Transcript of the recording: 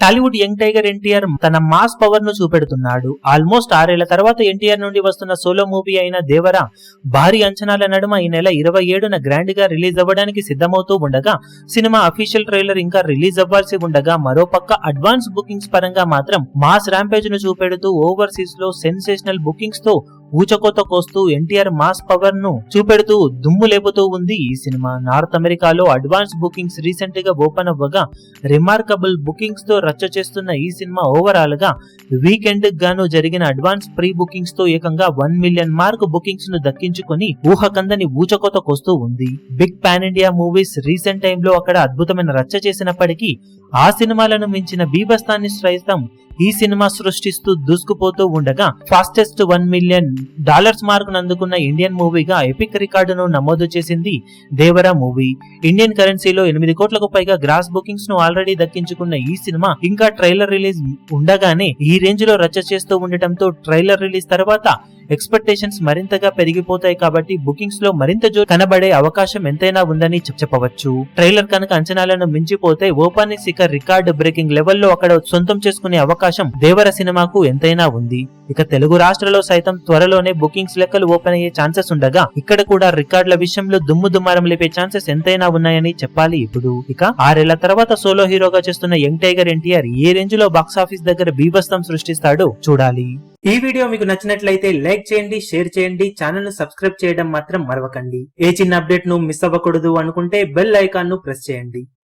Tollywood young tiger NTR తన mass power ను చూపెడుతున్నాడు. Almost 6 ఏళ్ల తర్వాత ఎన్టీఆర్ నుండి వస్తున్న సోలో మూవీ అయిన దేవరా భారీ అంచనాల నడుమ ఈ నెల 27న గ్రాండ్ గా రిలీజ్ అవ్వడానికి సిద్ధమవుతూ ఉండగా, సినిమా అఫీషియల్ ట్రైలర్ ఇంకా రిలీజ్ అవ్వాల్సి ఉండగా, మరోపక్క అడ్వాన్స్ బుకింగ్స్ పరంగా మాత్రం మాస్ ర్యాంపేజ్ ను చూపెడుతూ ఓవర్సీస్ లో సెన్సేషనల్ బుకింగ్స్ తో ఊచకోత కోస్తూ ఎన్టీఆర్ మాస్ పవర్ ను చూపెడుతూ దుమ్ము లేపుతూ ఉంది ఈ సినిమా. నార్త్ అమెరికాలో అడ్వాన్స్ బుకింగ్స్ రీసెంట్ గా ఓపెన్ అవ్వగా రిమార్కబుల్ బుకింగ్స్ తో రచ్చ చేస్తున్న ఈ సినిమా ఓవరాల్ గా వీకెండ్ గాను జరిగిన అడ్వాన్స్ ప్రీ బుకింగ్స్ తో ఏకంగా 1 మిలియన్ మార్క్ బుకింగ్స్ ను దక్కించుకొని ఊహకందని ఊచకోత కోస్తూ ఉంది. Big pan India movies recent time లో అక్కడ అద్భుతమైన రచ్చ చేసినప్పటికీ ఆ సినిమాలను మించిన బీభత్సాన్ని సైతం ఈ సినిమా సృష్టిస్తూ దూసుకుపోతూ ఉండగా, ఫాస్టెస్ట్ $1 మిలియన్ మార్క్ అందుకున్న ఇండియన్ మూవీగా ఎపిక్ రికార్డును నమోదు చేసింది దేవరా మూవీ. ఇండియన్ కరెన్సీలో 8 కోట్లకు పైగా గ్రాస్ బుకింగ్స్ ను ఆల్రెడీ దక్కించుకున్న ఈ సినిమా ఇంకా ట్రైలర్ రిలీజ్ ఉండగానే ఈ రేంజ్ లో రచ్చ చేస్తూ ఉండటంతో ట్రైలర్ రిలీజ్ తర్వాత ఎక్స్పెక్టేషన్స్ మరింతగా పెరిగిపోతాయి. కాబట్టి బుకింగ్స్ లో మరింత జోరు కనబడే అవకాశం ఎంతైనా ఉందని చెప్పవచ్చు. ట్రైలర్ కనుక అంచనాలను మించిపోతే ఓపెనింగ్స్ ఇక రికార్డ్ బ్రేకింగ్ లెవెల్లో అక్కడ సొంతం చేసుకునే అవకాశం దేవర సినిమాకు ఎంతైనా ఉంది. ఇక తెలుగు రాష్ట్రాల్లో సైతం త్వరలోనే బుకింగ్స్ లెక్కలు ఓపెన్ అయ్యే ఛాన్సెస్ ఉండగా, ఇక్కడ కూడా రికార్డుల విషయంలో దుమ్ము దుమారం లేపే ఛాన్సెస్ ఎంతైనా ఉన్నాయని చెప్పాలి. ఇప్పుడు ఇక 6 ఏళ్ల తర్వాత సోలో హీరోగా చేస్తున్న యంగ్ టైగర్ ఎన్టీఆర్ ఏ రేంజ్ లో బాక్సాఫీస్ దగ్గర బీభత్సం సృష్టిస్తాడో చూడాలి. ఈ వీడియో మీకు నచ్చినట్లయితే లైక్ చేయండి, షేర్ చేయండి, ఛానల్ ను సబ్స్క్రైబ్ చేయడం మాత్రం మరవకండి. ఏ చిన్న అప్డేట్ ను మిస్ అవ్వకూడదు అనుకుంటే బెల్ ఐకాన్ ను ప్రెస్ చేయండి.